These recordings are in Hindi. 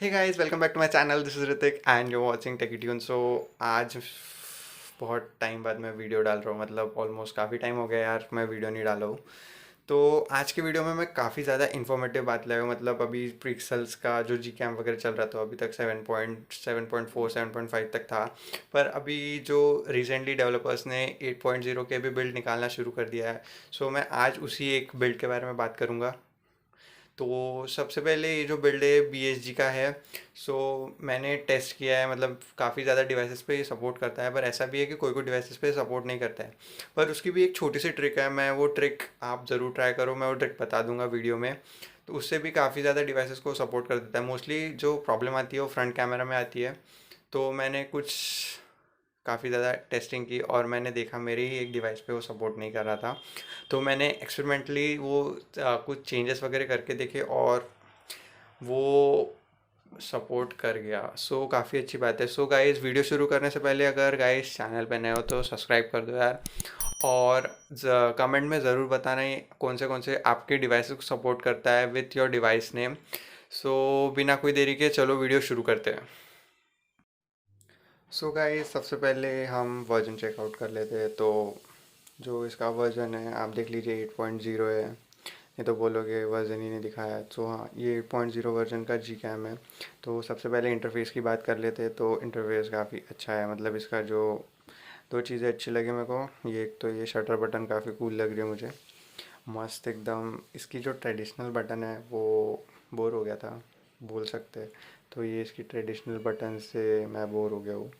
Hey guys, welcome back to my channel. This is Hrithik and you watching Techie Tune. So आज बहुत टाइम बाद मैं वीडियो डाल रहा हूँ, मतलब ऑलमोस्ट काफ़ी टाइम हो गया यार मैं वीडियो नहीं डाला हूँ। तो आज की वीडियो में मैं काफ़ी ज़्यादा इन्फॉर्मेटिव बात लाया हूँ। मतलब अभी पिक्सल्स का जो जी कैम वगैरह चल रहा था, अभी तक 7.4 7.5 तक था। पर अभी जो रिसेंटली डेवलपर्स ने 8.0 के भी बिल्ड निकालना शुरू कर दिया है। सो मैं आज उसी एक बिल्ड के बारे में बात करूँगा। तो सबसे पहले ये जो बिल्ड है BSG का है। सो मैंने टेस्ट किया है, मतलब काफ़ी ज़्यादा डिवाइसेस पे ये सपोर्ट करता है, पर ऐसा भी है कि कोई कोई डिवाइसेस पे सपोर्ट नहीं करता है। पर उसकी भी एक छोटी सी ट्रिक है, मैं वो ट्रिक आप ज़रूर ट्राई करो, मैं वो ट्रिक बता दूंगा वीडियो में। तो उससे भी काफ़ी ज़्यादा डिवाइसेस को सपोर्ट कर देता है। मोस्टली जो प्रॉब्लम आती है वो फ्रंट कैमरा में आती है। तो मैंने कुछ काफ़ी ज़्यादा टेस्टिंग की और मैंने देखा मेरे ही एक डिवाइस पे वो सपोर्ट नहीं कर रहा था। तो मैंने एक्सपेरिमेंटली वो कुछ चेंजेस वगैरह करके देखे और वो सपोर्ट कर गया। सो काफ़ी अच्छी बात है। सो गाइस, वीडियो शुरू करने से पहले अगर गाइस चैनल पे नए हो तो सब्सक्राइब कर दो यार। और कमेंट में ज़रूर बताना ही कौन से आपके डिवाइस को सपोर्ट करता है विथ योर डिवाइस नेम। सो बिना कोई देरी के चलो वीडियो शुरू करते हैं। सो गाइस, सबसे पहले हम वर्जन चेकआउट कर लेते हैं। तो जो इसका वर्जन है आप देख लीजिए, 8.0 है। ये तो बोलोगे वर्जन ही नहीं दिखाया है, तो हाँ, ये 8.0 वर्जन का जी कैम है। तो सबसे पहले इंटरफेस की बात कर लेते हैं। तो इंटरफेस काफ़ी अच्छा है, मतलब इसका जो दो चीज़ें अच्छी लगी मेरे को, ये एक तो ये शटर बटन काफ़ी कूल लग रही है मुझे, मस्त एकदम। इसकी जो ट्रेडिशनल बटन है वो बोर हो गया था, बोल सकते हैं। तो ये इसकी ट्रेडिशनल बटन से मैं बोर हो गया हूँ।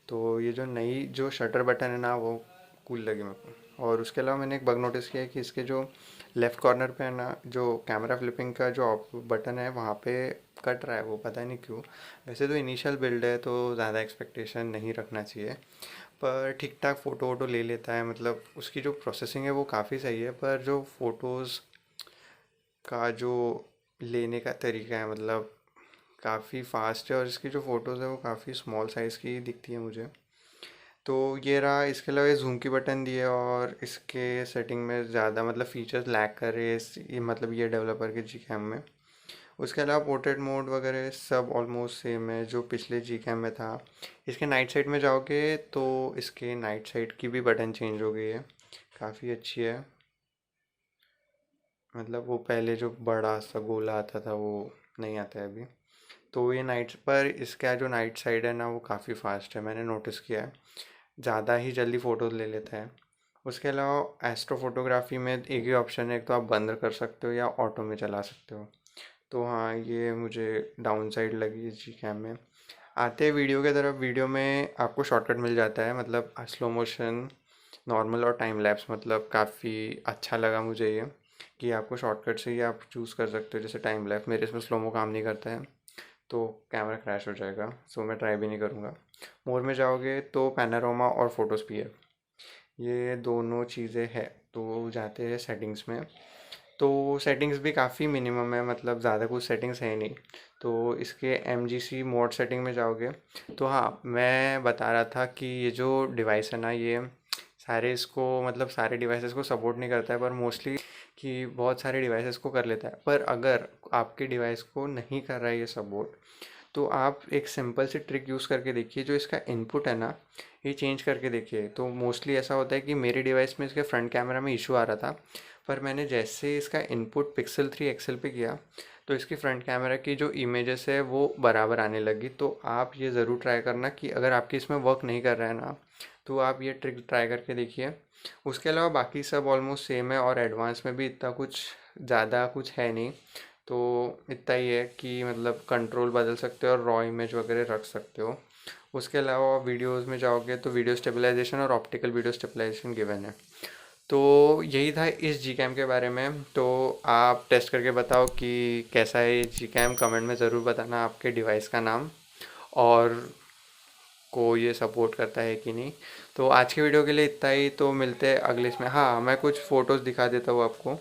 तो ये जो नई जो शटर बटन है ना, वो कूल लगी मेरे को। और उसके अलावा मैंने एक बग नोटिस किया है कि इसके जो लेफ़्ट कॉर्नर पे है ना, जो कैमरा फ्लिपिंग का जो बटन है वहाँ पे कट रहा है, वो पता नहीं क्यों। वैसे तो इनिशियल बिल्ड है तो ज़्यादा एक्सपेक्टेशन नहीं रखना चाहिए, पर ठीक ठाक फ़ोटो वोटो ले लेता है। मतलब उसकी जो प्रोसेसिंग है वो काफ़ी सही है, पर जो फ़ोटोज़ का जो लेने का तरीका है, मतलब काफ़ी फास्ट है। और इसकी जो फ़ोटोज़ है वो काफ़ी स्मॉल साइज़ की दिखती है मुझे। तो ये रहा। इसके अलावा ये जूम की बटन दी है और इसके सेटिंग में ज़्यादा मतलब फ़ीचर्स लैग कर रहे हैं ये मतलब ये डेवलपर के जी कैम में। उसके अलावा पोर्ट्रेट मोड वगैरह सब ऑलमोस्ट सेम है जो पिछले जी कैम में था। इसके नाइट साइड में जाओगे तो इसके नाइट साइड की भी बटन चेंज हो गई है, काफ़ी अच्छी है। मतलब वो पहले जो बड़ा सा गोला आता था वो नहीं आता है अभी। तो ये नाइट्स पर इसका जो नाइट साइड है ना वो काफ़ी फास्ट है, मैंने नोटिस किया है, ज़्यादा ही जल्दी फ़ोटोज़ ले लेता है। उसके अलावा एस्ट्रो फोटोग्राफी में एक ही ऑप्शन है, एक तो आप बंद कर सकते हो या ऑटो में चला सकते हो। तो हाँ, ये मुझे डाउन साइड लगी इस जी कैम में। आते हैं वीडियो की तरफ। वीडियो में आपको शॉर्टकट मिल जाता है, मतलब स्लो मोशन, नॉर्मल और टाइम लैप्स। मतलब काफ़ी अच्छा लगा मुझे ये कि आपको शॉर्टकट से ही आप चूज़ कर सकते हो। जैसे टाइम लैप्स, मेरे इसमें स्लोमो काम नहीं करता है तो कैमरा क्रैश हो जाएगा, सो मैं ट्राई भी नहीं करूँगा। मोर में जाओगे तो पैनारोमा और फोटोस्फियर, ये दोनों चीज़ें हैं। तो जाते हैं सेटिंग्स में। तो सेटिंग्स भी काफ़ी मिनिमम है, मतलब ज़्यादा कुछ सेटिंग्स है नहीं। तो इसके MGC मोड सेटिंग में जाओगे तो हाँ, मैं बता रहा था कि ये जो डिवाइस है ना, ये सारे इसको मतलब सारे डिवाइसेस को सपोर्ट नहीं करता है, पर मोस्टली कि बहुत सारे डिवाइसेस को कर लेता है। पर अगर आपके डिवाइस को नहीं कर रहा है ये सपोर्ट, तो आप एक सिंपल सी ट्रिक यूज़ करके देखिए। जो इसका इनपुट है ना, ये चेंज करके देखिए। तो मोस्टली ऐसा होता है कि मेरे डिवाइस में इसके फ्रंट कैमरा में इशू आ रहा था, पर मैंने जैसे इसका इनपुट Pixel 3 XL पे किया तो इसकी फ्रंट कैमरा की जो इमेजेस है वो बराबर आने लगी। तो आप ये ज़रूर ट्राई करना कि अगर आपकी इसमें वर्क नहीं कर रहा है ना, तो आप ये ट्रिक ट्राई करके देखिए। उसके अलावा बाकी सब ऑलमोस्ट सेम है और एडवांस में भी इतना कुछ ज़्यादा कुछ है नहीं। तो इतना ही है कि मतलब कंट्रोल बदल सकते हो और रॉ इमेज वगैरह रख सकते हो। उसके अलावा वीडियोस में जाओगे तो वीडियो स्टेबलाइजेशन और ऑप्टिकल वीडियो स्टेबलाइजेशन गिवन है। तो यही था इस जी कैम के बारे में। तो आप टेस्ट करके बताओ कि कैसा है ये जी कैम। कमेंट में ज़रूर बताना आपके डिवाइस का नाम और को ये सपोर्ट करता है कि नहीं। तो आज की वीडियो के लिए इतना ही। तो मिलते हैं अगले इसमें। हाँ, मैं कुछ फ़ोटोज़ दिखा देता हूँ आपको।